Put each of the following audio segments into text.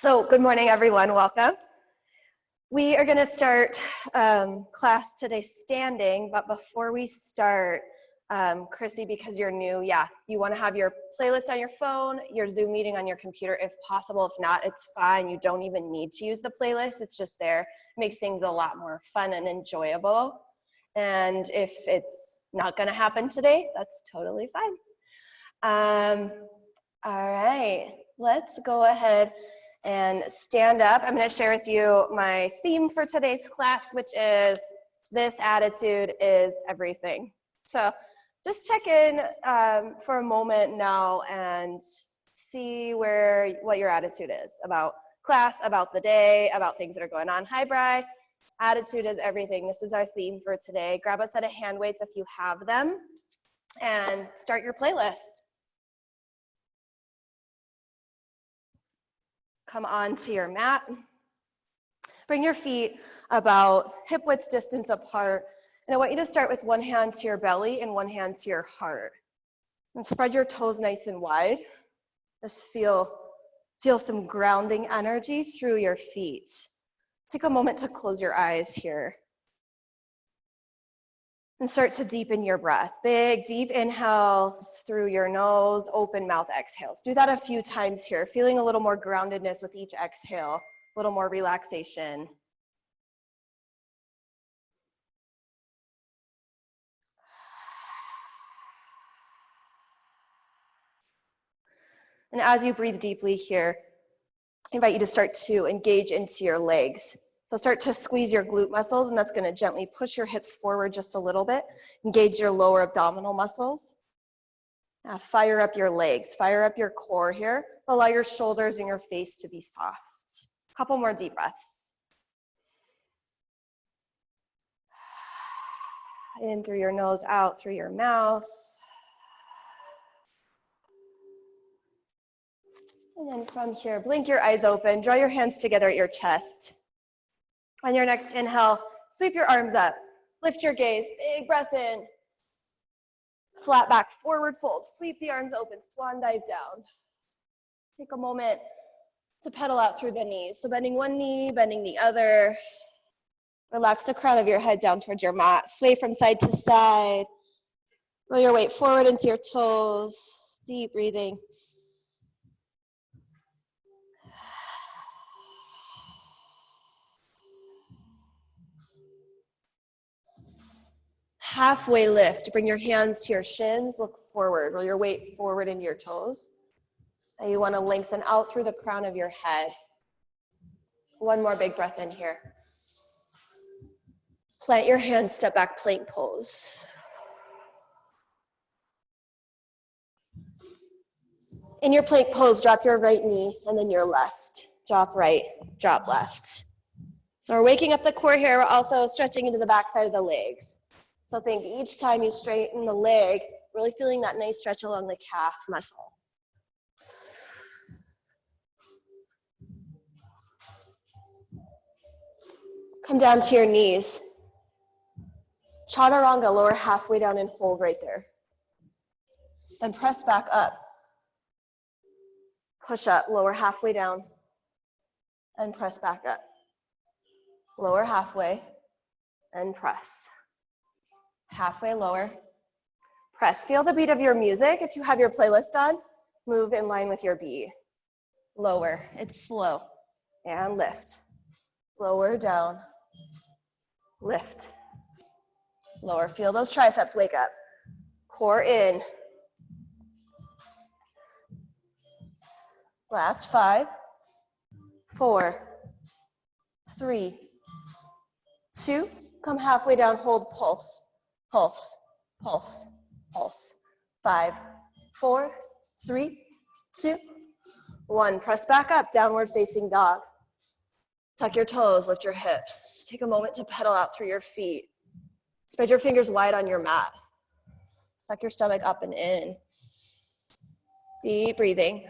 So good morning, everyone. Welcome. We are going to start class today standing, but before we start, Chrissy, because you're new, you want to have your playlist on your phone, your Zoom meeting on your computer if possible. If not, it's fine. You don't even need to use the playlist. It's just there. It makes things a lot more fun and enjoyable. And if it's not going to happen today, that's totally fine. All right, let's go ahead and stand up. I'm going to share with you my theme for today's class, which is this attitude is everything. So just check in for a moment now and see what your attitude is about class, about the day, about things that are going on. Hi, Bri. Attitude is everything. This is our theme for today. Grab a set of hand weights if you have them and start your playlist. Come onto your mat. Bring your feet about hip width distance apart. And I want you to start with one hand to your belly and one hand to your heart. And spread your toes nice and wide. Just feel some grounding energy through your feet. Take a moment to close your eyes here. And start to deepen your breath. Big, deep inhales through your nose, open mouth exhales. Do that a few times here, feeling a little more groundedness with each exhale, a little more relaxation. And as you breathe deeply here, I invite you to start to engage into your legs. So start to squeeze your glute muscles, and that's going to gently push your hips forward just a little bit. Engage your lower abdominal muscles. Now fire up your legs, fire up your core here. Allow your shoulders and your face to be soft. A couple more deep breaths. In through your nose, out through your mouth. And then from here, blink your eyes open, draw your hands together at your chest. On your next inhale, sweep your arms up, lift your gaze, big breath in. Flat back, forward fold, sweep the arms open, swan dive down. Take a moment to pedal out through the knees. So bending one knee, bending the other. Relax the crown of your head down towards your mat. Sway from side to side. Roll your weight forward into your toes. Deep breathing. Halfway lift, bring your hands to your shins, look forward, roll your weight forward into your toes. And you want to lengthen out through the crown of your head. One more big breath in here. Plant your hands, step back, plank pose. In your plank pose, drop your right knee and then your left. Drop right, drop left. So we're waking up the core here. We're also stretching into the back side of the legs. So think each time you straighten the leg, really feeling that nice stretch along the calf muscle. Come down to your knees. Chaturanga, lower halfway down and hold right there. Then press back up. Push up, lower halfway down, and press back up. Lower halfway, and press. Halfway lower, press. Feel the beat of your music. If you have your playlist on, move in line with your beat. Lower, it's slow, and lift. Lower, down, lift. Lower, feel those triceps wake up. Core in. Last 5, 4, 3, 2, come halfway down, hold, pulse. Pulse, pulse, pulse. 5, 4, 3, 2, 1. Press back up, downward facing dog. Tuck your toes, lift your hips. Take a moment to pedal out through your feet. Spread your fingers wide on your mat. Suck your stomach up and in. Deep breathing.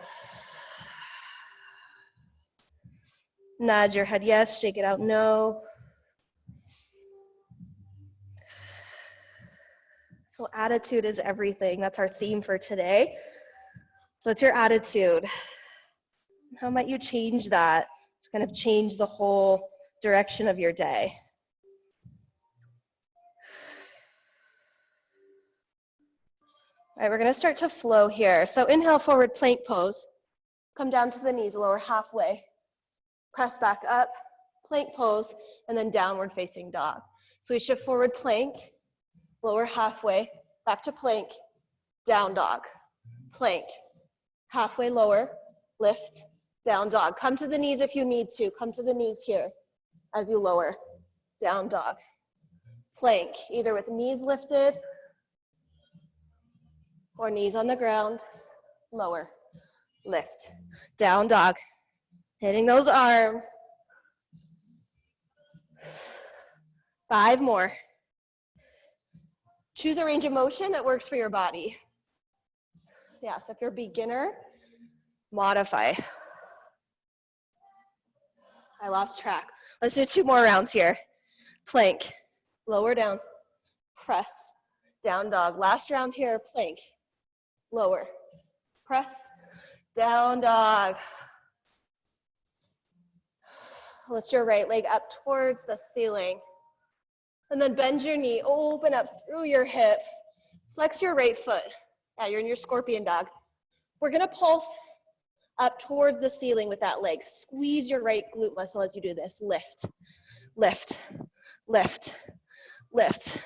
Nod your head yes, shake it out no. So attitude is everything. That's our theme for today. So it's your attitude. How might you change that to kind of change the whole direction of your day? All right, we're gonna start to flow here. So inhale, forward plank pose. Come down to the knees, lower halfway. Press back up, plank pose, and then downward facing dog. So we shift forward plank, lower halfway, back to plank, down dog, plank, halfway lower, lift, down dog. Come to the knees if you need to. Come to the knees here as you lower, down dog, plank, either with knees lifted or knees on the ground, lower, lift, down dog, hitting those arms. 5 more. Choose a range of motion that works for your body. Yeah, so if you're a beginner, modify. I lost track. Let's do 2 more rounds here. Plank, lower down, press, down dog. Last round here, plank, lower, press, down dog. Lift your right leg up towards the ceiling. And then bend your knee, open up through your hip. Flex your right foot. Yeah, you're in your scorpion dog. We're gonna pulse up towards the ceiling with that leg. Squeeze your right glute muscle as you do this. Lift, lift, lift, lift.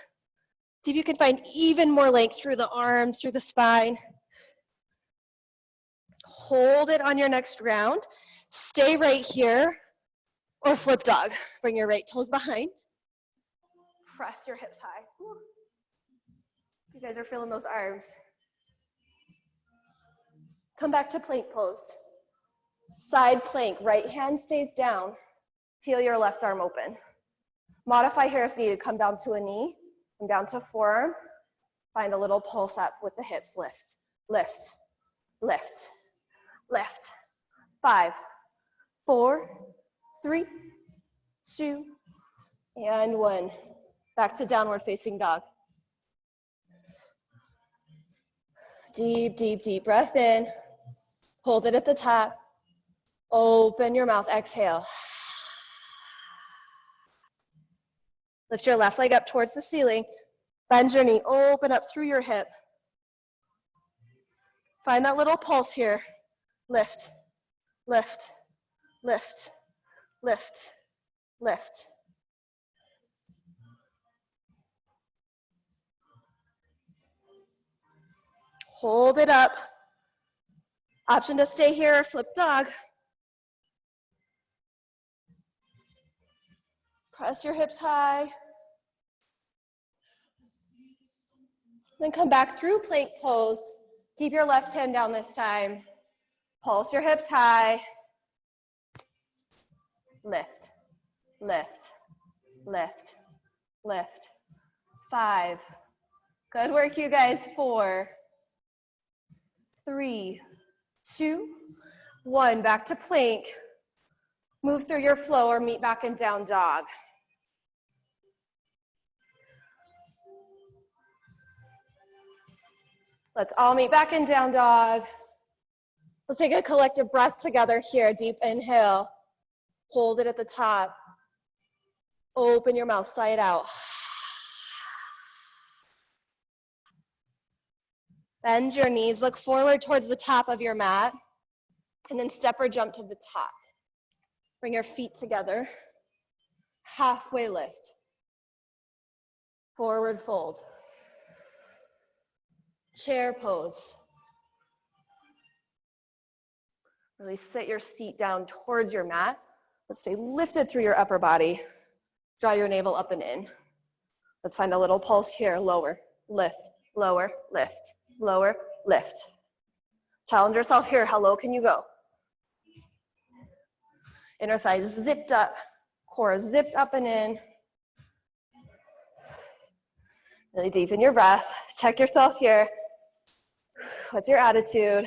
See if you can find even more length through the arms, through the spine. Hold it on your next round. Stay right here or flip dog. Bring your right toes behind. Press your hips high. Woo. You guys are feeling those arms. Come back to plank pose. Side plank, right hand stays down. Peel your left arm open. Modify here if needed. Come down to a knee, come down to forearm. Find a little pulse up with the hips. Lift, lift, lift, lift. 5, 4, 3, 2, and 1. Back to downward facing dog. Deep, deep, deep breath in. Hold it at the top. Open your mouth, exhale. Lift your left leg up towards the ceiling. Bend your knee, open up through your hip. Find that little pulse here. Lift, lift, lift, lift, lift. Hold it up. Option to stay here or flip dog. Press your hips high. Then come back through plank pose. Keep your left hand down this time. Pulse your hips high. Lift, lift, lift, lift. 5. Good work, you guys. 4, 3, 2, 1. Back to plank. Move through your flow or meet back in down dog. Let's all meet back in down dog. Let's take a collective breath together here. Deep inhale. Hold it at the top. Open your mouth, sigh it out. Bend your knees, look forward towards the top of your mat, and then step or jump to the top. Bring your feet together. Halfway lift. Forward fold. Chair pose. Really sit your seat down towards your mat. Let's stay lifted through your upper body. Draw your navel up and in. Let's find a little pulse here. Lower, lift, lower, lift, lower, lift. Challenge yourself here. How low can you go? Inner thighs zipped up. Core zipped up and in. Really deepen your breath. Check yourself here. What's your attitude?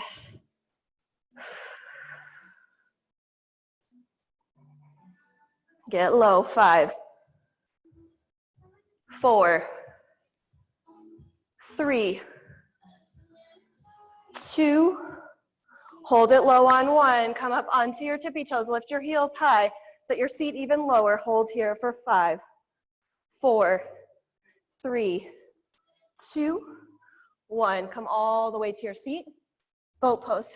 Get low. 5, 4, 3, 2. Hold it low on one. Come up onto your tippy toes. Lift your heels high. Set your seat even lower. Hold here for 5, 4, 3, 2, 1. Come all the way to your seat. Boat pose.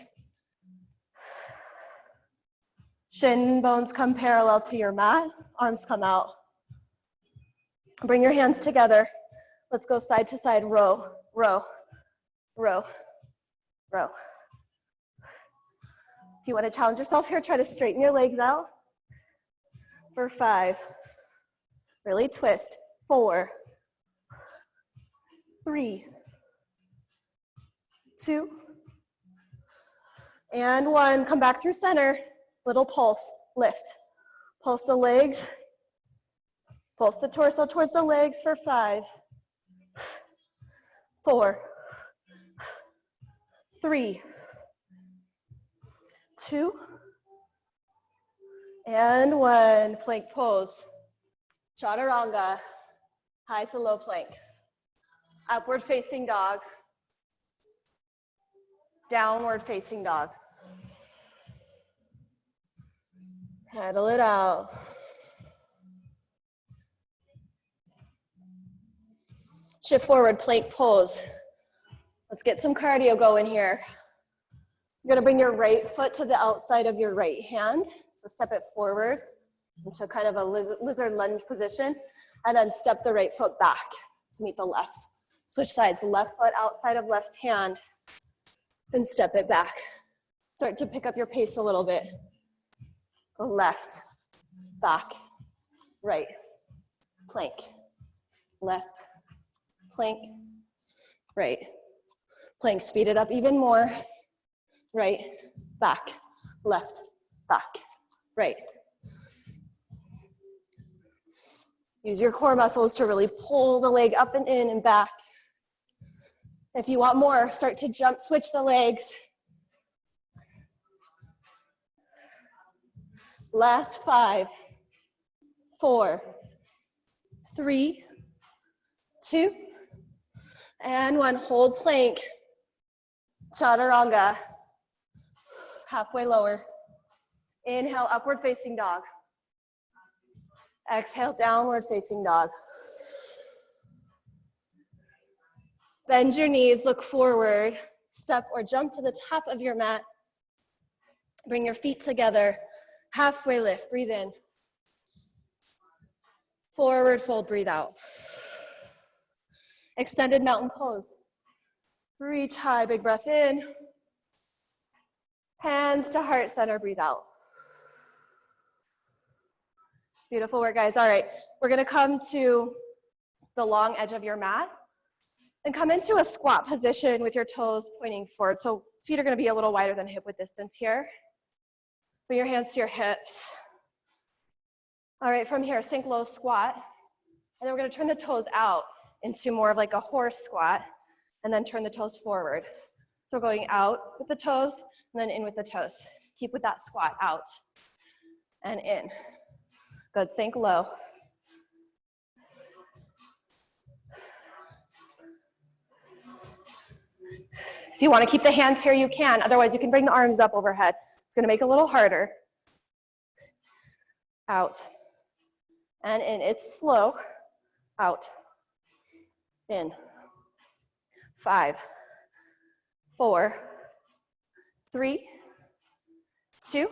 Shin bones come parallel to your mat. Arms come out. Bring your hands together. Let's go side to side. Row, row, row, row. If you want to challenge yourself here, try to straighten your legs out. For 5. Really twist. 4, 3, 2, and 1. Come back through center. Little pulse. Lift. Pulse the legs. Pulse the torso towards the legs for 5, 4, 3, 2, and 1. Plank pose. Chaturanga. High to low plank. Upward facing dog. Downward facing dog. Pedal it out. Shift forward, plank pose. Let's get some cardio going here. You're gonna bring your right foot to the outside of your right hand. So step it forward into kind of a lizard lunge position, and then step the right foot back to meet the left. Switch sides, left foot outside of left hand, and step it back. Start to pick up your pace a little bit. Go left, back, right, plank, left, plank, right, plank. Speed it up even more. Right, back, left, back, right. Use your core muscles to really pull the leg up and in and back. If you want more, start to jump, switch the legs. Last 5, 4, 3, 2, and 1. Hold plank. Chaturanga. Halfway lower. Inhale, upward facing dog. Exhale, downward facing dog. Bend your knees, look forward. Step or jump to the top of your mat. Bring your feet together. Halfway lift, breathe in. Forward fold, breathe out. Extended mountain pose. Reach high, big breath in. Hands to heart center, breathe out. Beautiful work, guys. All right, we're gonna come to the long edge of your mat and come into a squat position with your toes pointing forward. So feet are gonna be a little wider than hip width distance here. Bring your hands to your hips. All right, from here, sink low squat. And then we're gonna turn the toes out into more of like a horse squat, and then turn the toes forward. So we're going out with the toes, and then in with the toes. Keep with that squat, out and in. Good, sink low. If you want to keep the hands here, you can. Otherwise, you can bring the arms up overhead. It's going to make it a little harder. Out and in. It's slow. Out. In. 5, 4, 3, 2,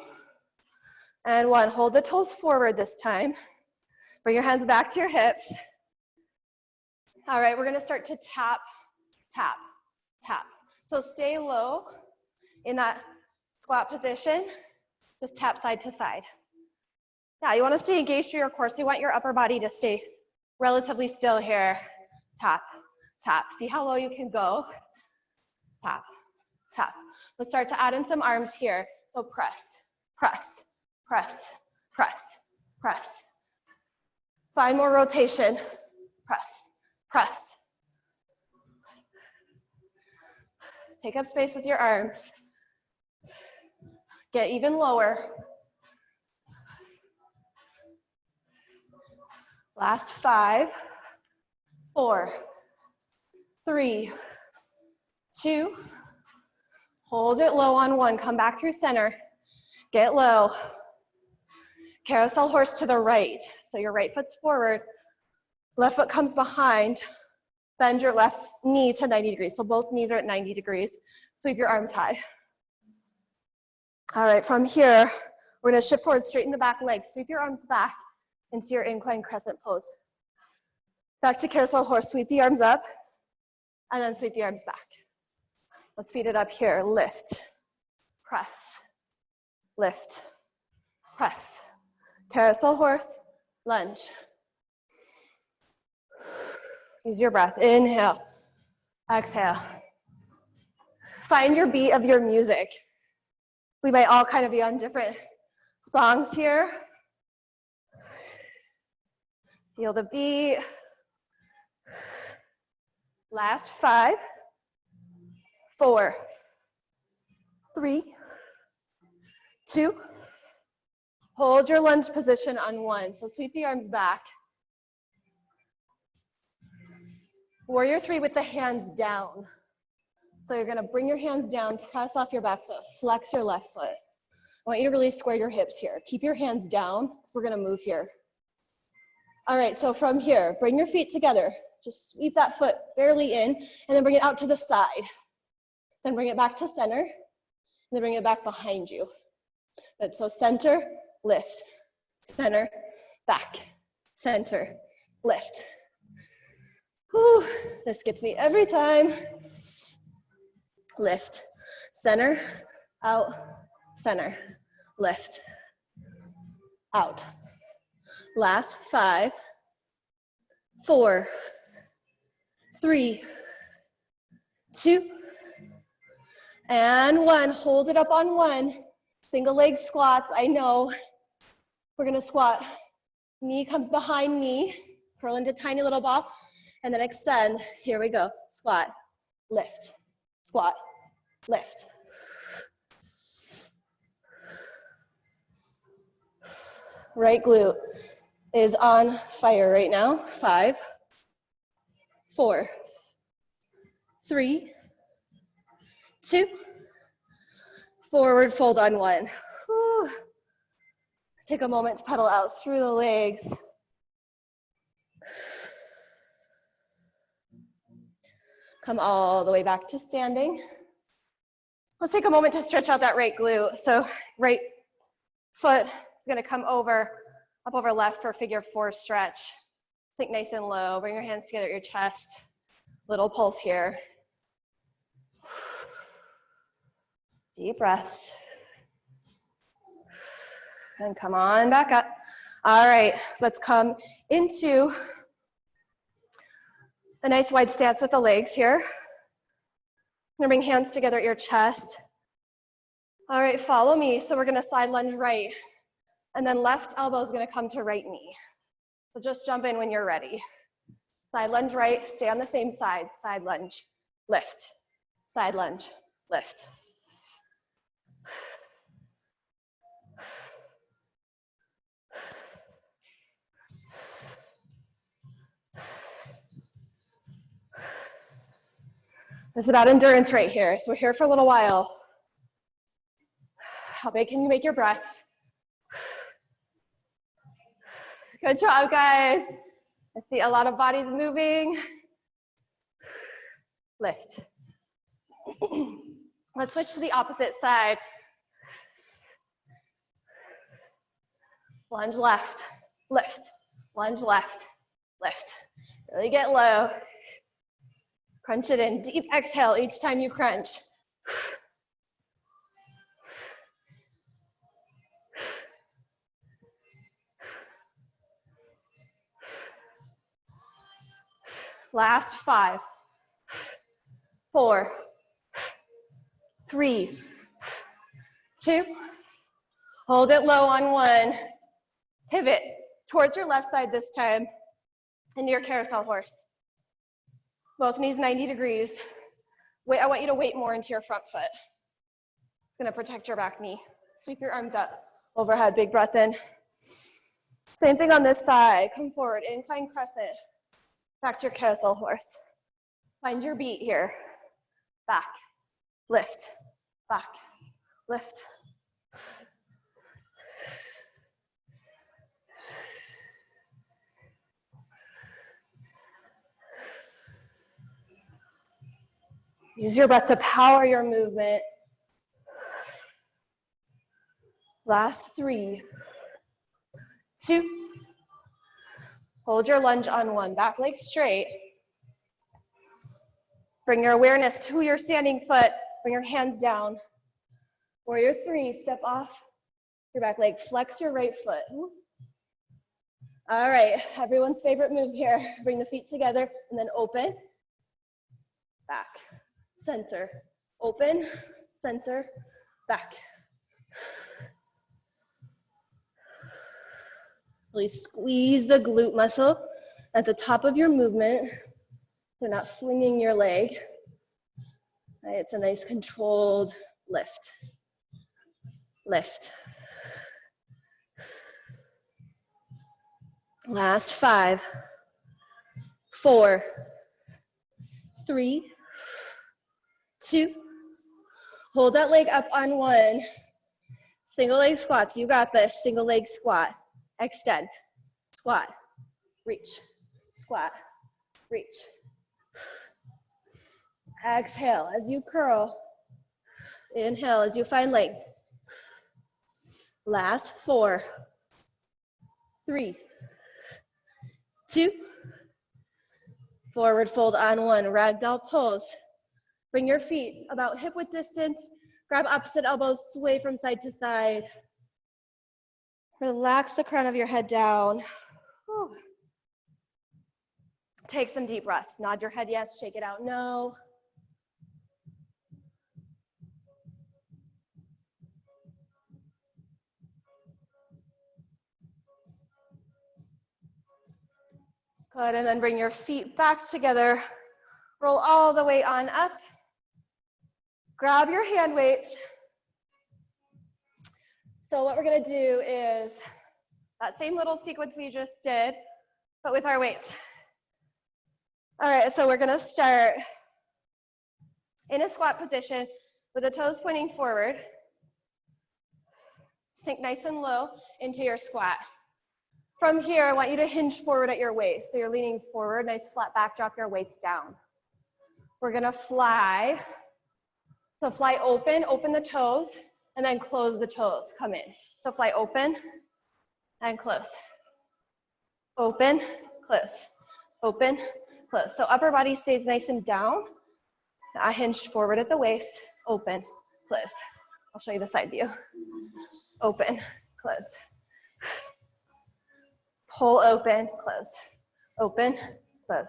and 1. Hold the toes forward this time. Bring your hands back to your hips. All right, we're gonna start to tap, tap, tap. So stay low in that squat position. Just tap side to side. Yeah, you wanna stay engaged through your core, so you want your upper body to stay relatively still here. Tap, tap. See how low you can go. Tap, tap. Let's start to add in some arms here. So press, press, press, press, press. Find more rotation. Press, press. Take up space with your arms. Get even lower. Last 5, 4, 3, 2, Hold it low on one, come back through center, get low. Carousel horse to the right. So your right foot's forward, left foot comes behind, bend your left knee to 90 degrees. So both knees are at 90 degrees. Sweep your arms high. All right, from here, we're gonna shift forward, straighten the back leg. Sweep your arms back into your incline crescent pose. Back to carousel horse, sweep the arms up, and then sweep the arms back. Let's speed it up here. Lift, press, lift, press. Carousel horse, lunge. Use your breath. Inhale, exhale. Find your beat of your music. We might all kind of be on different songs here. Feel the beat. Last 5, 4, 3, 2. Hold your lunge position on 1. So sweep the arms back. Warrior 3 with the hands down. So you're gonna bring your hands down, press off your back foot, flex your left foot. I want you to really square your hips here. Keep your hands down, because we're gonna move here. All right, so from here, bring your feet together. Just sweep that foot barely in, and then bring it out to the side. Then bring it back to center, and then bring it back behind you. Good, so center, lift, center, back, center, lift. Whew, this gets me every time. Lift, center, out, center, lift, out. Last 5, 4, 3, 2, and 1. Hold it up on 1. Single leg squats, I know. We're gonna squat. Knee comes behind knee, curl into tiny little ball, and then extend. Here we go. Squat, lift, squat, lift. Right glute is on fire right now. 5, 4, 3, 2. Forward fold on 1. Whew. Take a moment to pedal out through the legs. Come all the way back to standing. Let's take a moment to stretch out that right glute. So right foot is gonna come over, up over left for figure 4 stretch. Sink nice and low, bring your hands together at your chest. Little pulse here. Deep breaths. And come on back up. All right, let's come into a nice wide stance with the legs here. I'm gonna bring hands together at your chest. All right, follow me. So we're gonna side lunge right, and then left elbow is gonna come to right knee. So just jump in when you're ready. Side lunge right, stay on the same side. Side lunge, lift. Side lunge, lift. This is about endurance right here. So we're here for a little while. How big can you make your breath? Good job, guys. I see a lot of bodies moving. Lift. Let's switch to the opposite side. Lunge left, lift. Lunge left, lift. Really get low. Crunch it in. Deep exhale each time you crunch. Last 5, 4, 3, 2. Hold it low on 1. Pivot towards your left side this time into your carousel horse. Both knees 90 degrees. Wait, I want you to weight more into your front foot. It's gonna protect your back knee. Sweep your arms up, overhead, big breath in. Same thing on this side. Come forward, incline crescent. Back to your carousel horse. Find your beat here. Back, lift, back, lift. Use your breath to power your movement. Last 3, 2. Hold your lunge on 1, back leg straight. Bring your awareness to your standing foot. Bring your hands down. Warrior 3, step off your back leg. Flex your right foot. All right, everyone's favorite move here. Bring the feet together and then open, back, center, open, center, back. Really squeeze the glute muscle at the top of your movement. They're not flinging your leg. Right, it's a nice controlled lift. Lift. Last 5, 4, 3, 2. Hold that leg up on 1. Single leg squats, you got this. Single leg squat. Extend, squat, reach, squat, reach. Exhale as you curl. Inhale as you find length. Last 4, 3, 2. Forward fold on 1, ragdoll pose. Bring your feet about hip width distance. Grab opposite elbows, sway from side to side. Relax the crown of your head down. Whew. Take some deep breaths. Nod your head yes, shake it out no. Good, and then bring your feet back together. Roll all the way on up. Grab your hand weights. So what we're gonna do is that same little sequence we just did, but with our weights. All right, so we're gonna start in a squat position with the toes pointing forward. Sink nice and low into your squat. From here, I want you to hinge forward at your waist. So you're leaning forward, nice flat back, drop your weights down. We're gonna fly. So fly open, open the toes, and then close the toes, come in. So fly open and close. Open, close. Open, close. So upper body stays nice and down. I hinged forward at the waist, open, close. I'll show you the side view. Open, close. Pull open, close. Open, close.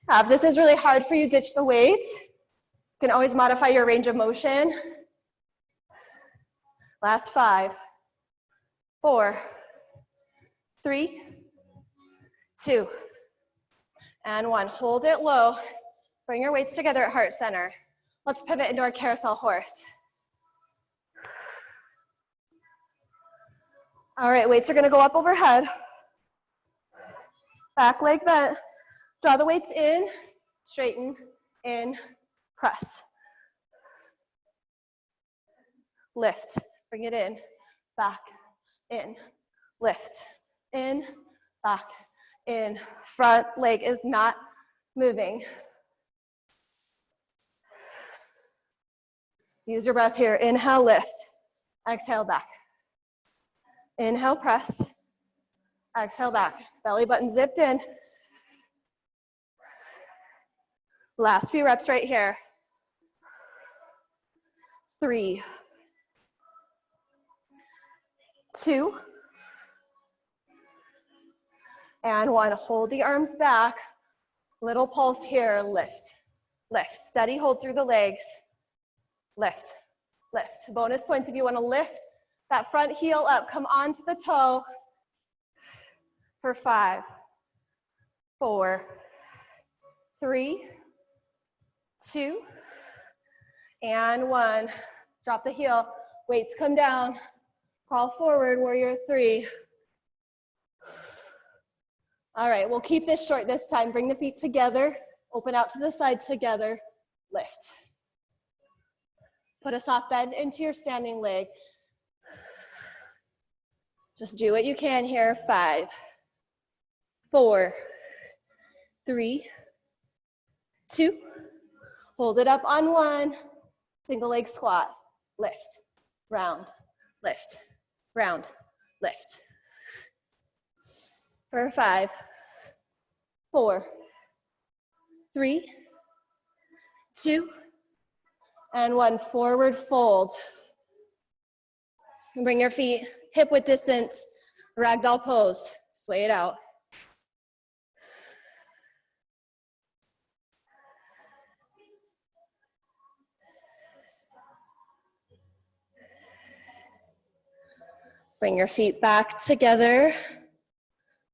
If this is really hard for you, ditch the weights. You can always modify your range of motion. Last 5, 4, 3, 2, and 1. Hold it low. Bring your weights together at heart center. Let's pivot into our carousel horse. All right, weights are gonna go up overhead. Back leg bent. Draw the weights in, straighten, in, press. Lift, bring it in, back, in, lift, in, back, in. Front leg is not moving. Use your breath here. Inhale, lift. Exhale, back. Inhale, press. Exhale, back. Belly button zipped in. Last few reps right here. 3, 2, and 1. Hold the arms back. Little pulse here. Lift, lift. Steady hold through the legs. Lift, lift. Bonus points if you want to lift that front heel up. Come onto the toe for 5, 4, 3, 2, and 1. Drop the heel. Weights come down. Crawl forward, warrior 3. All right, we'll keep this short this time. Bring the feet together Open out to the side together, lift. Put a soft bend into your standing leg. Just do what you can here. 5, 4, 3, 2. Hold it up on 1. Single leg squat. Lift, round, lift, round, lift. For 5, 4, 3, 2, and 1. Forward fold. And bring your feet hip width distance, ragdoll pose. Sway it out. Bring your feet back together.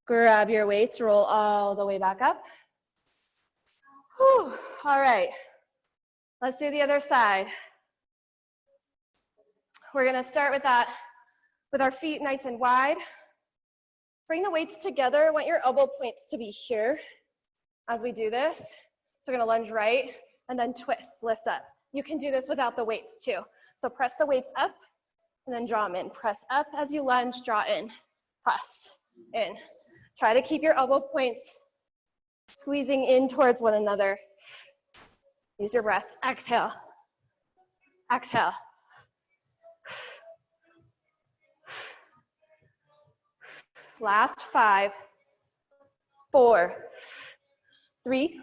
Grab your weights, roll all the way back up. Whew. All right, let's do the other side. We're gonna start with that, with our feet nice and wide. Bring the weights together. I want your elbow points to be here as we do this. So we're gonna lunge right and then twist, lift up. You can do this without the weights too. So press the weights up and then draw them in. Press up as you lunge, draw in, press in. Try to keep your elbow points squeezing in towards one another. Use your breath. Exhale. Exhale. Last 5, 4, 3,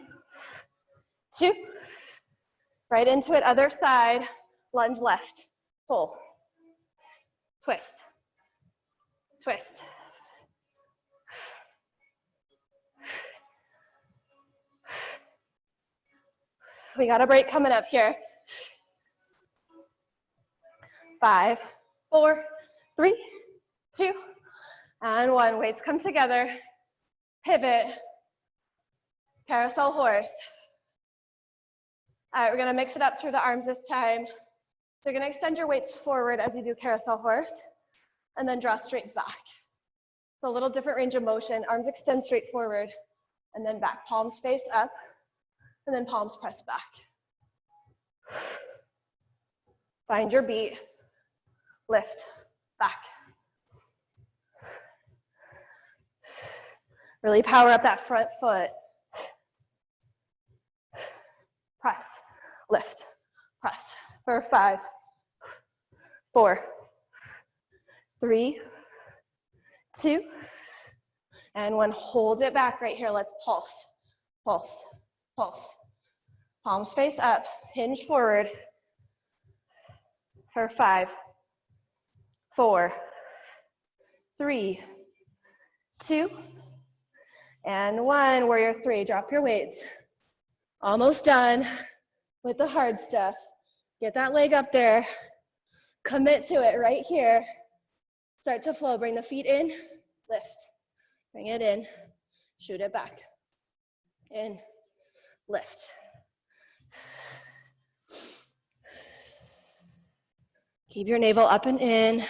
2. Right into it, other side. Lunge left. Pull. Twist. Twist. We got a break coming up here. 5, 4, 3, 2, and 1. Weights come together. Pivot. Carousel horse. All right, we're gonna mix it up through the arms this time. So you're gonna extend your weights forward as you do carousel horse, and then draw straight back. So a little different range of motion. Arms extend straight forward, and then back. Palms face up, and then palms press back. Find your beat. Lift, back. Really power up that front foot. Press, lift, press. For 5, 4, 3, 2, and 1. Hold it back right here. Let's pulse, pulse, pulse. Palms face up, hinge forward. For 5, 4, 3, 2, and 1. Warrior 3, drop your weights. Almost done with the hard stuff. Get that leg up there. Commit to it right here. Start to flow. Bring the feet in, lift. Bring it in, shoot it back. In, lift. Keep your navel up and in.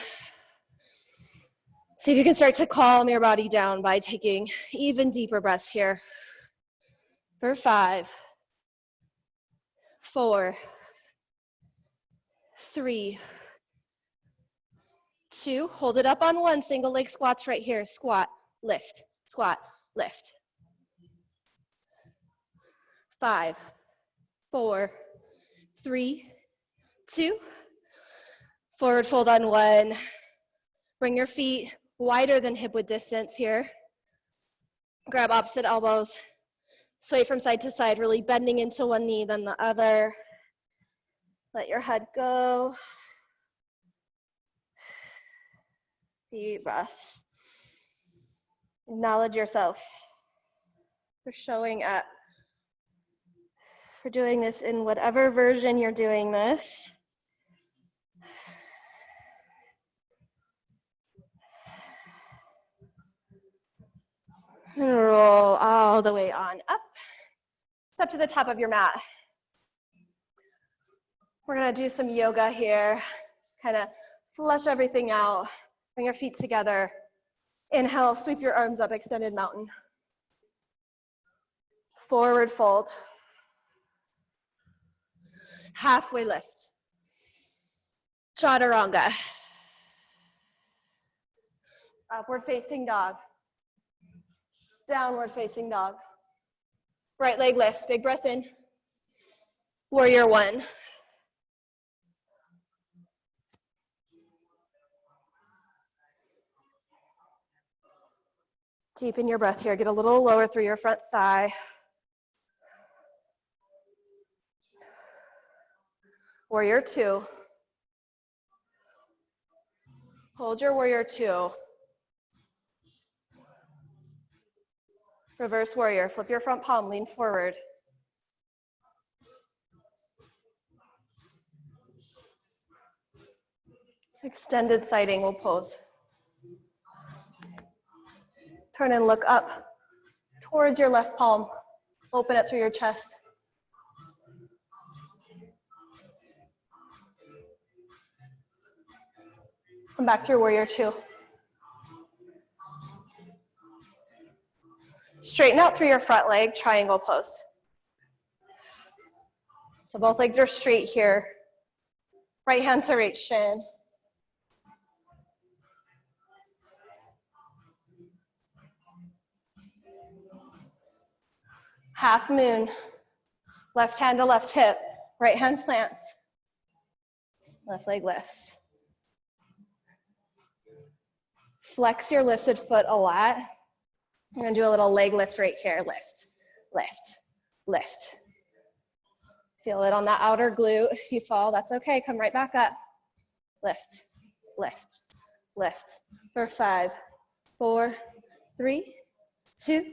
See if you can start to calm your body down by taking even deeper breaths here. For 5, 4, 3, 2. Hold it up on 1. Single leg squats right here. Squat, lift, squat, lift. 5, 4, 3, 2. Forward fold on 1. Bring your feet wider than hip width distance here. Grab opposite elbows. Sway from side to side, really bending into one knee, then the other. Let your head go. Deep breaths. Acknowledge yourself for showing up, for doing this in whatever version you're doing this. And roll all the way on up. It's up to the top of your mat. We're gonna do some yoga here. Just kind of flush everything out. Bring your feet together. Inhale, sweep your arms up, extended mountain. Forward fold. Halfway lift. Chaturanga. Upward facing dog. Downward facing dog. Right leg lifts, big breath in. Warrior one. Deepen your breath here. Get a little lower through your front thigh. Warrior two. Hold your warrior two. Reverse warrior. Flip your front palm, lean forward. Extended side angle pose. Turn and look up towards your left palm. Open up through your chest. Come back to your warrior two. Straighten out through your front leg, triangle pose. So both legs are straight here. Right hand to right shin. Half moon. Left hand to left hip. Right hand plants. Left leg lifts. Flex your lifted foot a lot. I'm gonna do a little leg lift right here. Lift, lift, lift. Feel it on that outer glute. If you fall, that's okay. Come right back up. Lift, lift, lift. For 5, 4, 3, 2,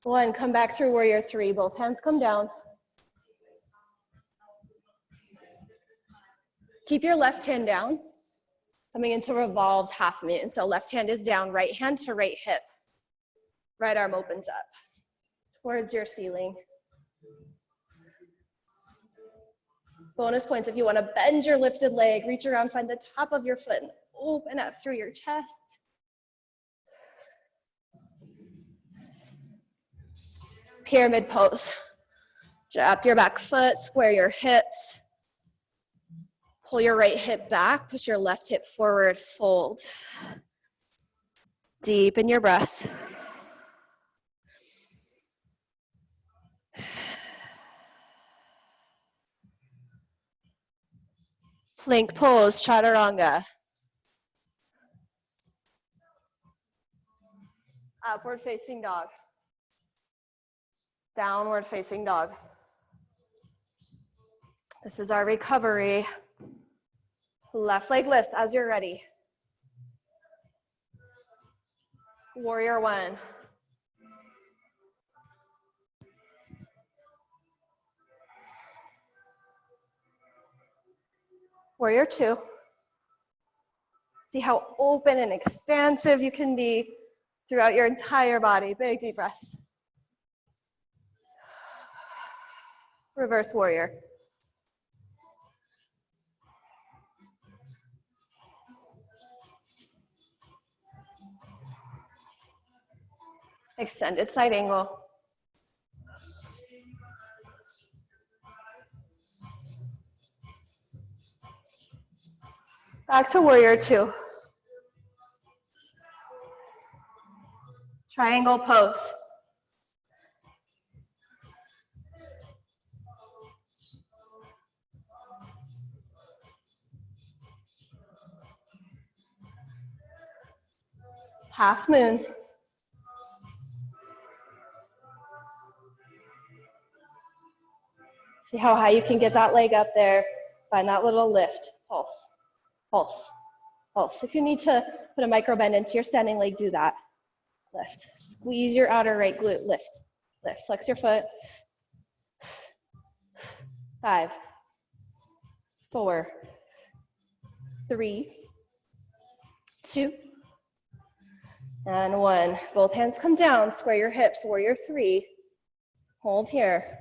1. Come back through warrior three. Both hands come down. Keep your left hand down. Coming into revolved half moon. So left hand is down, right hand to right hip. Right arm opens up towards your ceiling. Bonus points if you want to bend your lifted leg, reach around, find the top of your foot, and open up through your chest. Pyramid pose. Drop your back foot, square your hips. Pull your right hip back, push your left hip forward, fold. Deepen your breath. Plank pose, chaturanga. Upward facing dog. Downward facing dog. This is our recovery. Left leg lifts as you're ready. Warrior one. Warrior two. See how open and expansive you can be throughout your entire body. Big deep breaths. Reverse warrior. Extended side angle. Back to warrior two. Triangle pose. Half moon. See how high you can get that leg up there. Find that little lift. Pulse, pulse, pulse. If you need to put a micro bend into your standing leg, do that. Lift. Squeeze your outer right glute. Lift, lift. Flex your foot. 5, 4, 3, 2, and 1. Both hands come down. Square your hips. Warrior three. Hold here.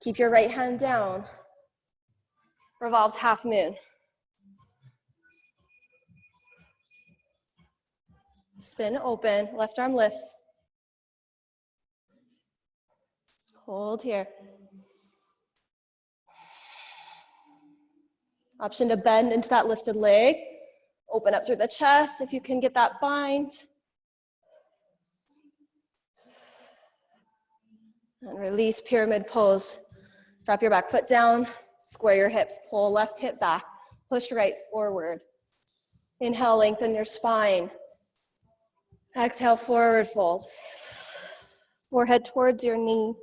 Keep your right hand down. Revolved half moon. Spin open. Left arm lifts. Hold here. Option to bend into that lifted leg. Open up through the chest if you can get that bind. And release, pyramid pose. Drop your back foot down, square your hips, pull left hip back, push right forward. Inhale, lengthen your spine. Exhale, forward fold. Forehead towards your knee.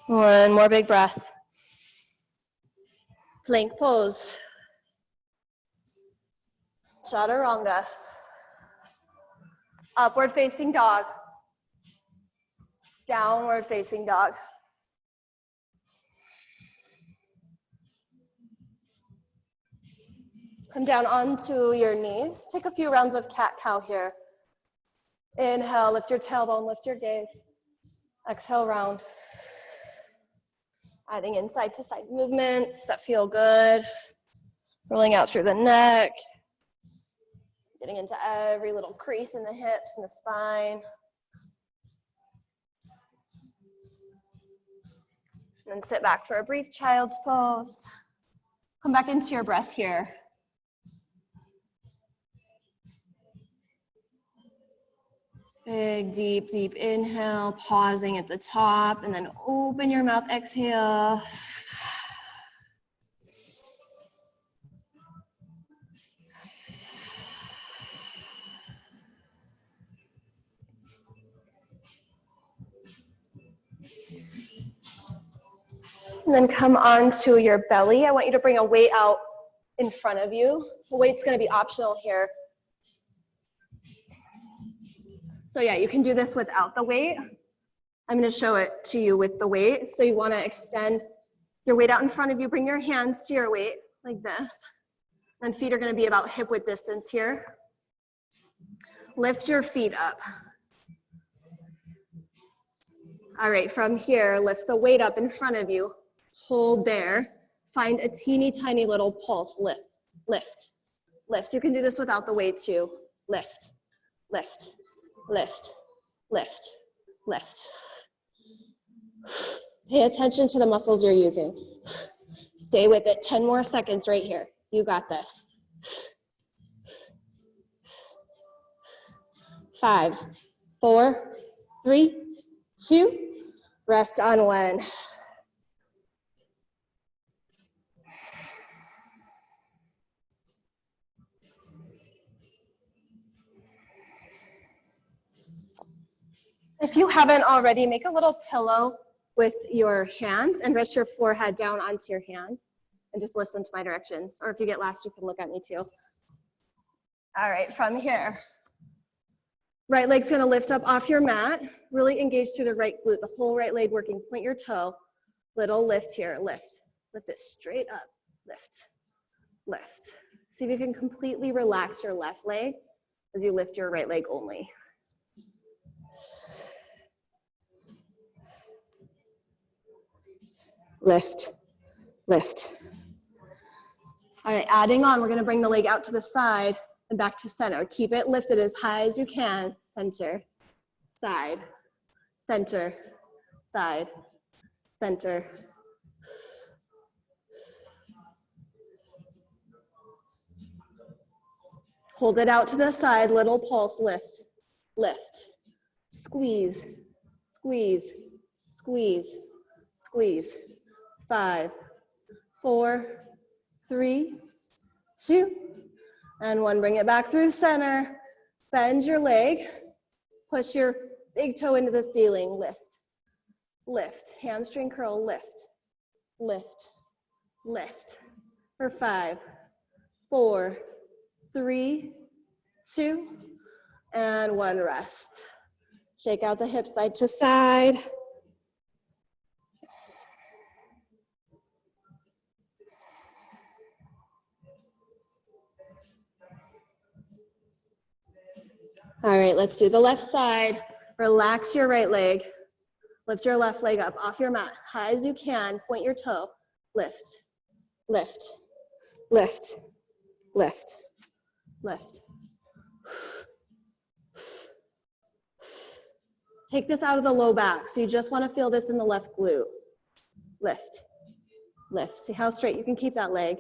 One more big breath. Plank pose. Chaturanga. Upward facing dog. Downward facing dog. Come down onto your knees. Take a few rounds of cat-cow here. Inhale, lift your tailbone, lift your gaze. Exhale, round. Adding in side-to-side movements that feel good. Rolling out through the neck. Getting into every little crease in the hips and the spine. And then sit back for a brief child's pose. Come back into your breath here. Big, deep, deep inhale, pausing at the top, and then open your mouth, exhale. And then come onto your belly. I want you to bring a weight out in front of you. The weight's gonna be optional here. So yeah, you can do this without the weight. I'm gonna show it to you with the weight. So you wanna extend your weight out in front of you, bring your hands to your weight like this. And feet are gonna be about hip width distance here. Lift your feet up. All right, from here, lift the weight up in front of you. Hold there. Find a teeny tiny little pulse. Lift, lift, lift. You can do this without the weight too. Lift, lift, lift, lift, lift. Pay attention to the muscles you're using. Stay with it. 10 more seconds right here. You got this. 5, 4, 3, 2. Rest on one. If you haven't already, make a little pillow with your hands and rest your forehead down onto your hands and just listen to my directions. Or if you get lost, you can look at me too. All right, from here, right leg's gonna lift up off your mat. Really engage through the right glute, the whole right leg working. Point your toe, little lift here, lift. Lift it straight up, lift, lift. See if you can completely relax your left leg as you lift your right leg only. Lift, lift. All right, adding on, we're gonna bring the leg out to the side and back to center. Keep it lifted as high as you can. Center, side, center, side, center. Hold it out to the side, little pulse, lift, lift. Squeeze, squeeze, squeeze, squeeze. 5, 4, 3, 2, and 1. Bring it back through center. Bend your leg. Push your big toe into the ceiling. Lift, lift. Hamstring curl, lift, lift, lift. For 5, 4, 3, 2, and 1. Rest. Shake out the hips side to side. All right, let's do the left side. Relax your right leg. Lift your left leg up off your mat, high as you can. Point your toe. Lift, lift, lift, lift, lift. Take this out of the low back. So you just want to feel this in the left glute. Lift, lift. See how straight you can keep that leg.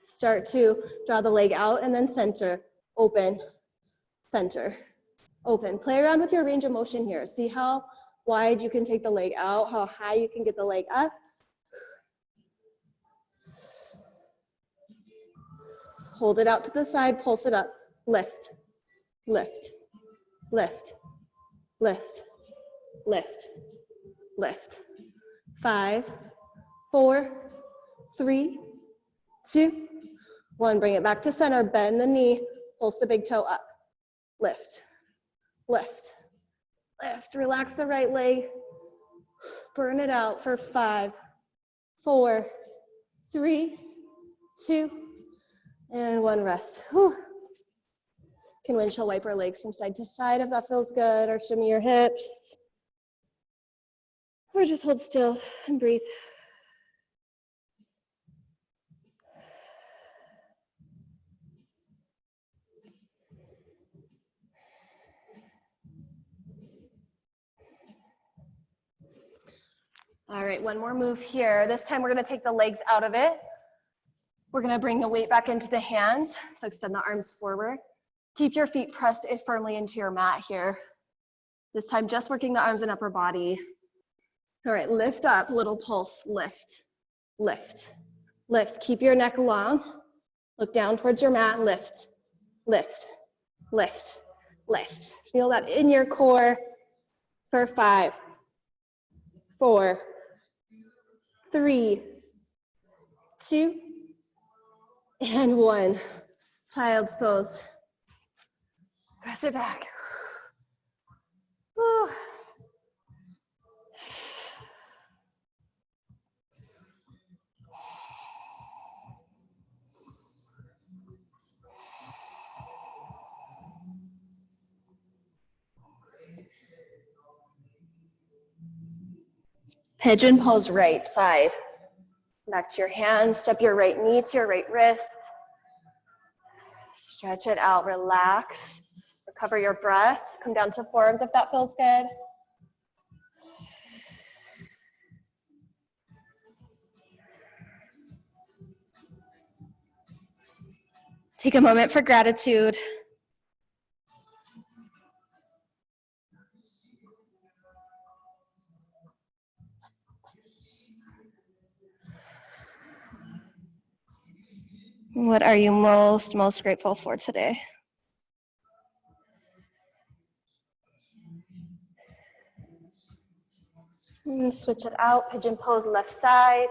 Start to draw the leg out and then center, open, center, open. Play around with your range of motion here. See how wide you can take the leg out, how high you can get the leg up. Hold it out to the side, pulse it up, lift, lift, lift, lift, lift, lift. 5, 4, 3, 2, 1. Bring it back to center, bend the knee, pulse the big toe up, lift, lift, lift. Relax the right leg, burn it out for 5, 4, 3, 2, and 1. Rest. Whew. Can windshield wiper legs from side to side if that feels good, or shimmy your hips, or just hold still and breathe. All right, one more move here. This time we're gonna take the legs out of it. We're gonna bring the weight back into the hands, so extend the arms forward. Keep your feet pressed firmly into your mat here. This time just working the arms and upper body. All right, lift up, little pulse, lift, lift, lift. Keep your neck long. Look down towards your mat, lift, lift, lift, lift. Feel that in your core for 5, 4, 3, 2, and 1. Child's pose. Press it back. Whew. Pigeon pose, right side. Back to your hands, step your right knee to your right wrist. Stretch it out, relax. Recover your breath. Come down to forearms if that feels good. Take a moment for gratitude. What are you most grateful for today? And switch it out, pigeon pose, left side.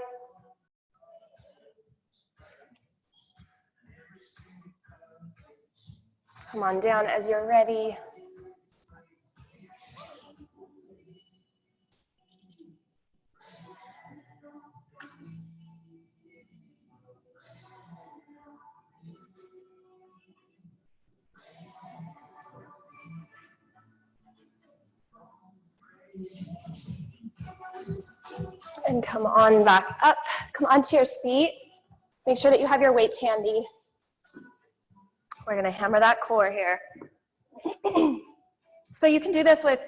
Come on down as you're ready. And come on back up. Come onto your seat. Make sure that you have your weights handy. We're gonna hammer that core here. So you can do this with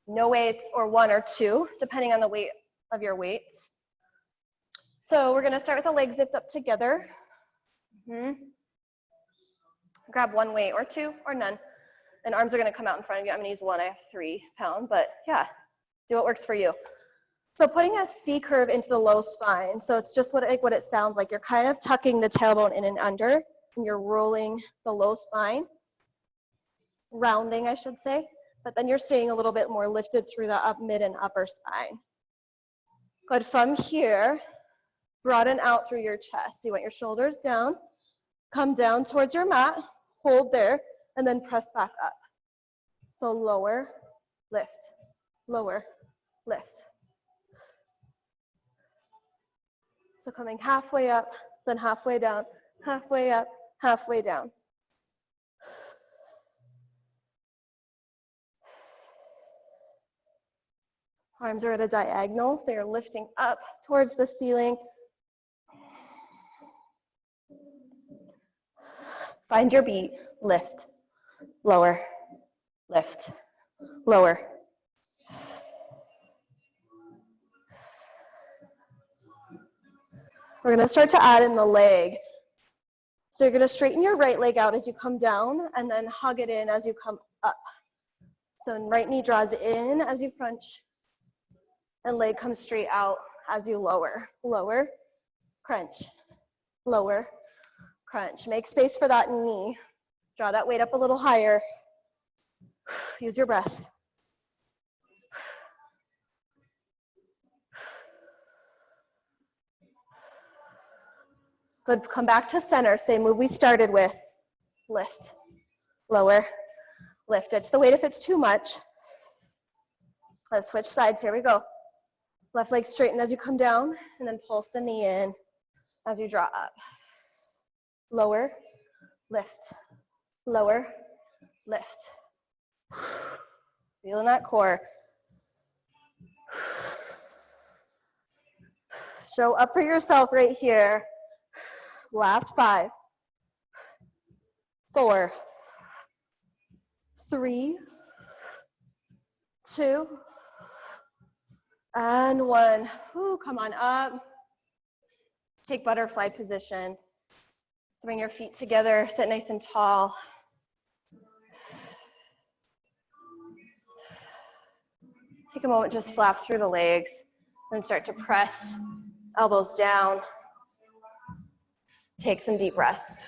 no weights or 1 or 2, depending on the weight of your weights. So we're gonna start with the legs zipped up together. Grab 1 weight or 2 or none. And arms are gonna come out in front of you. I'm gonna use 1, I have 3 pound, but yeah, do what works for you. So putting a C curve into the low spine. So it's just what it sounds like. You're kind of tucking the tailbone in and under, and you're rolling the low spine, rounding, I should say, but then you're staying a little bit more lifted through the up, mid, and upper spine. Good. From here, broaden out through your chest. So you want your shoulders down, come down towards your mat, hold there, and then press back up. So lower, lift, lower, lift. So coming halfway up, then halfway down, halfway up, halfway down. Arms are at a diagonal, so you're lifting up towards the ceiling. Find your beat, lift, lower, lift, lower. We're gonna start to add in the leg. So you're gonna straighten your right leg out as you come down and then hug it in as you come up. So right knee draws in as you crunch and leg comes straight out as you lower. Lower, crunch, lower, crunch. Make space for that knee. Draw that weight up a little higher. Use your breath. Good, come back to center. Same move we started with. Lift, lower, lift. Ditch the weight if it's too much. Let's switch sides, here we go. Left leg straighten as you come down, and then pulse the knee in as you draw up. Lower, lift, lower, lift. Feeling that core. Show up for yourself right here. Last 5, 4, 3, 2, and 1. Whew, come on up. Take butterfly position. So bring your feet together, sit nice and tall. Take a moment, just flap through the legs, and start to press elbows down. Take some deep breaths.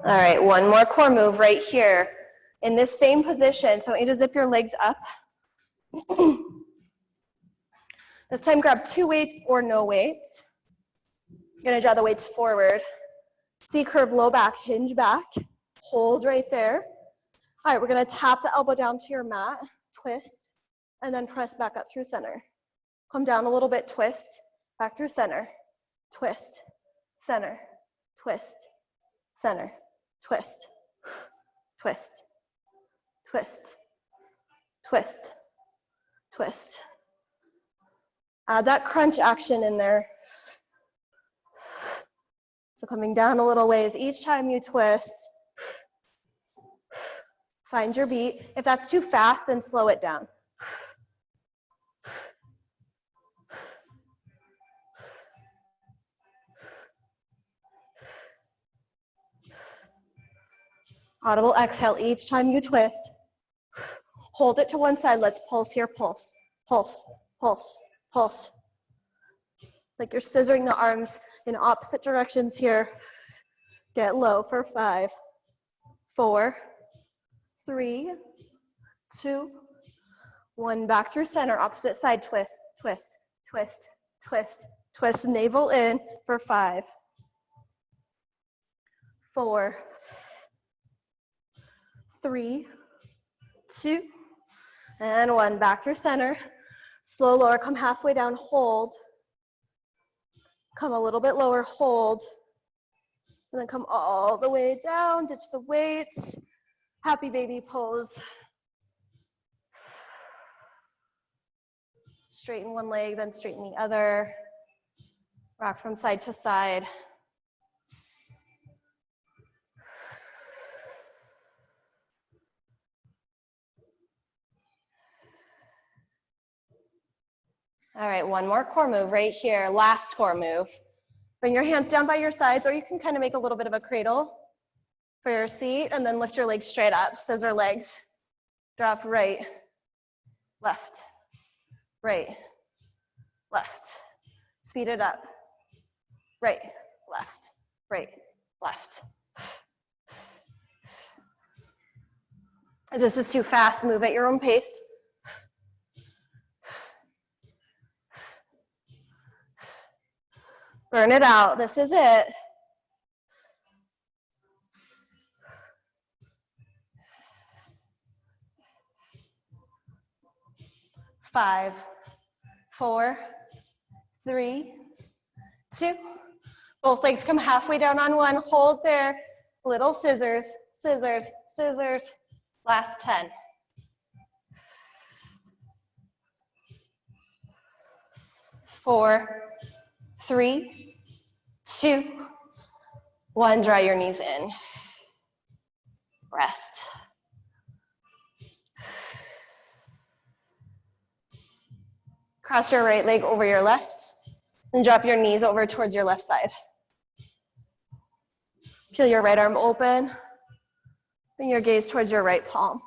All right, one more core move right here. In this same position, so I want you to zip your legs up. This time grab 2 weights or no weights. You're gonna draw the weights forward. C-curve, low back, hinge back. Hold right there. All right, we're gonna tap the elbow down to your mat, twist, and then press back up through center. Come down a little bit, twist, back through center, twist, center, twist, center, twist, twist, twist, twist, twist. Add that crunch action in there. So coming down a little ways each time you twist. Find your beat. If that's too fast, then slow it down. Audible exhale each time you twist. Hold it to one side. Let's pulse here. Pulse, pulse, pulse, pulse. Like you're scissoring the arms in opposite directions here. Get low for 5, 4, 3, 2, 1. Back through center. Opposite side. Twist, twist, twist, twist, twist. Navel in for 5, 4, 3, 2, and 1. Back through center. Slow lower, come halfway down, hold. Come a little bit lower, hold. And then come all the way down, ditch the weights. Happy baby pose. Straighten one leg, then straighten the other. Rock from side to side. All right, one more core move right here. Last core move. Bring your hands down by your sides, or you can kind of make a little bit of a cradle for your seat, and then lift your legs straight up. Scissor legs. Drop right, left, right, left. Speed it up. Right, left, right, left. If this is too fast, move at your own pace. Burn it out. This is it. 5, 4, 3, 2. Both legs come halfway down on one. Hold there. Little scissors, scissors, scissors. Last 10. 4, 3, 2, 1. Draw your knees in. Rest. Cross your right leg over your left and drop your knees over towards your left side. Peel your right arm open. Bring your gaze towards your right palm.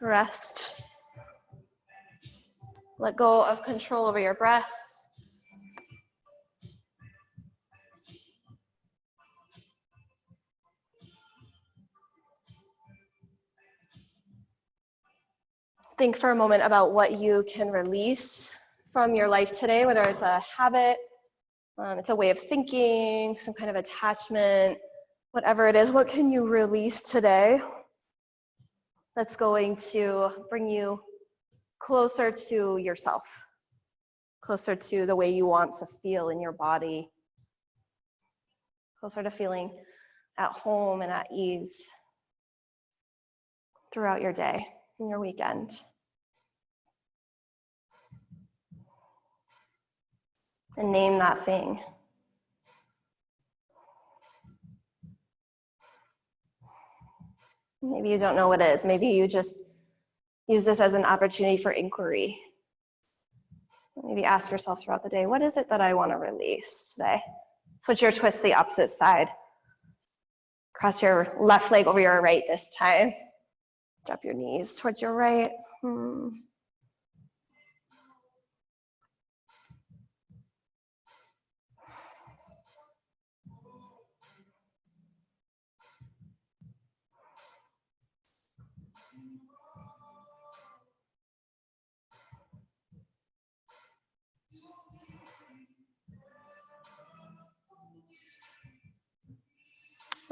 Rest. Let go of control over your breath. Think for a moment about what you can release from your life today, whether it's a habit, it's a way of thinking, some kind of attachment, whatever it is. What can you release today that's going to bring you closer to yourself, closer to the way you want to feel in your body, closer to feeling at home and at ease throughout your day and your weekend. And name that thing. Maybe you don't know what it is. Maybe you just use this as an opportunity for inquiry. Maybe ask yourself throughout the day, what is it that I want to release today? Switch your twist the opposite side. Cross your left leg over your right this time. Drop your knees towards your right.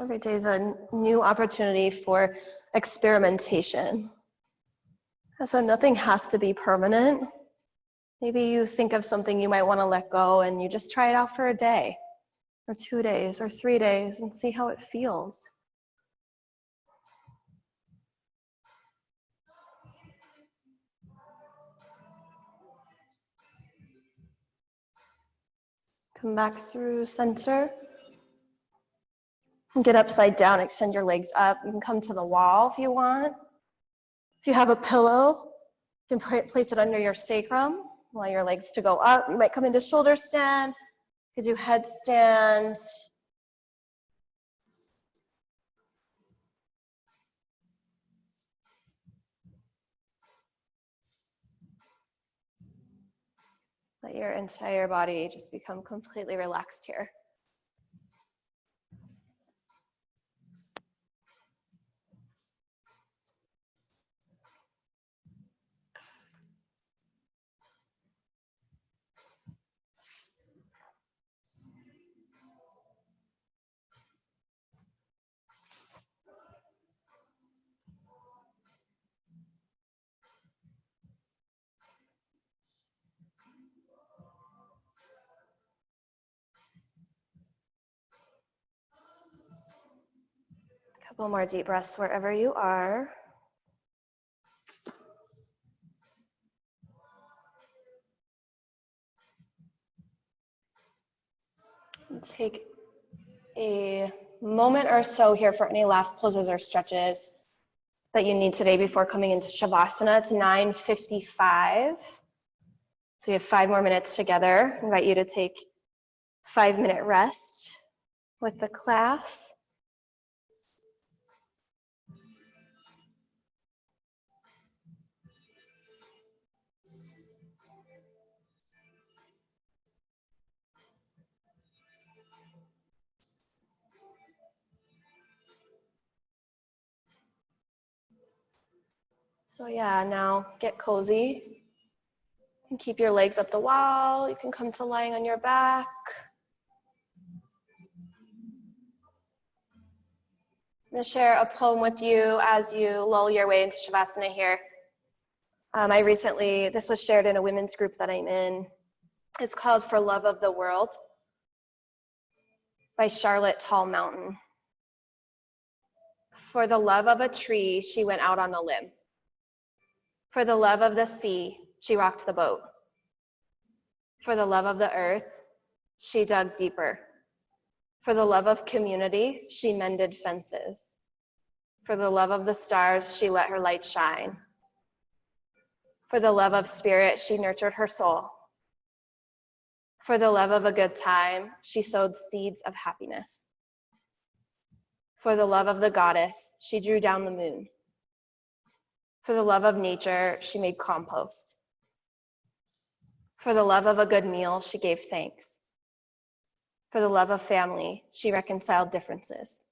Every day is a new opportunity for experimentation. So nothing has to be permanent. Maybe you think of something you might want to let go and you just try it out for a day or 2 days or 3 days and see how it feels. Come back through center. Get upside down, extend your legs up. You can come to the wall if you want. If you have a pillow, you can place it under your sacrum. Allow your legs to go up. You might come into shoulder stand. You could do headstand. Let your entire body just become completely relaxed here. Couple more deep breaths wherever you are. Take a moment or so here for any last poses or stretches that you need today before coming into Shavasana. It's 9:55. So we have 5 more minutes together. I invite you to take a 5-minute rest with the class. So yeah, now get cozy. You can keep your legs up the wall. You can come to lying on your back. I'm going to share a poem with you as you lull your way into Shavasana here. This was shared in a women's group that I'm in. It's called For Love of the World. by Charlotte Tall Mountain. For the love of a tree, she went out on a limb. For the love of the sea, she rocked the boat. For the love of the earth, she dug deeper. For the love of community, she mended fences. For the love of the stars, she let her light shine. For the love of spirit, she nurtured her soul. For the love of a good time, she sowed seeds of happiness. For the love of the goddess, she drew down the moon. For the love of nature, she made compost. For the love of a good meal, she gave thanks. For the love of family, she reconciled differences.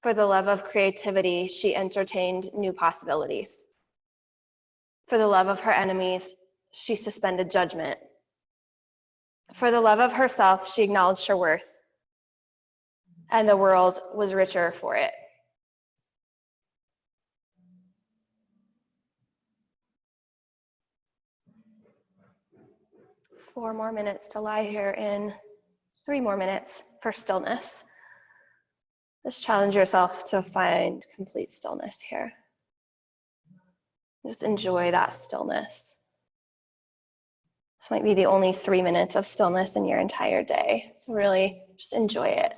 For the love of creativity, she entertained new possibilities. For the love of her enemies, she suspended judgment. For the love of herself, she acknowledged her worth, and the world was richer for it. Four more minutes to lie here in 3 more minutes for stillness. Just challenge yourself to find complete stillness here. Just enjoy that stillness. This might be the only 3 minutes of stillness in your entire day. So really just enjoy it.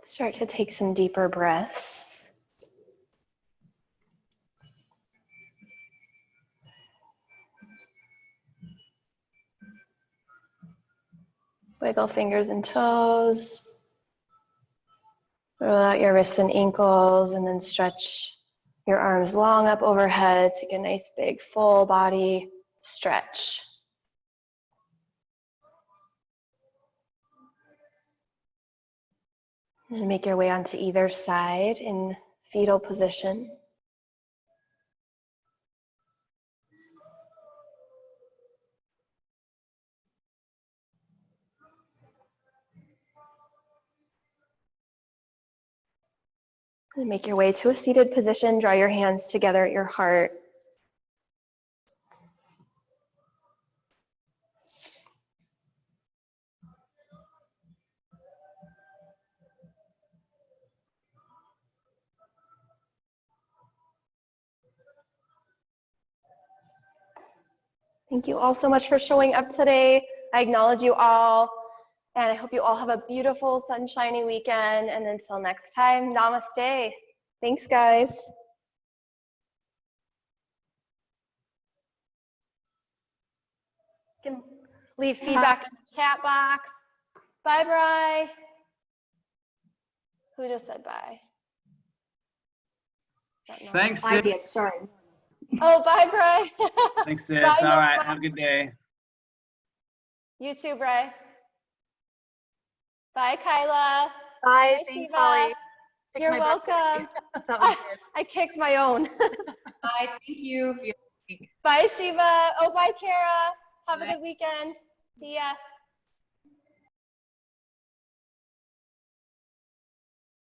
Start to take some deeper breaths. Wiggle fingers and toes. Roll out your wrists and ankles, and then stretch your arms long up overhead. Take a nice big full body stretch. And make your way onto either side in fetal position. And make your way to a seated position. Draw your hands together at your heart. Thank you all so much for showing up today. I acknowledge you all. And I hope you all have a beautiful, sunshiny weekend. And until next time, namaste. Thanks, guys. You can leave feedback in the chat box. Bye, Bri. Who just said bye? Thanks, I Sid. did, sorry. Oh, bye, Bri. Thanks, Sid. Bye, All right. Noah. Have a good day. You too, Bri. Bye, Kyla. Bye, Bye, thanks, Shiva. Holly. Kicked You're my welcome. That was good. I kicked my own. Bye, thank you. Bye, Shiva. Oh, bye, Kara. Have a Bye. good weekend. See ya.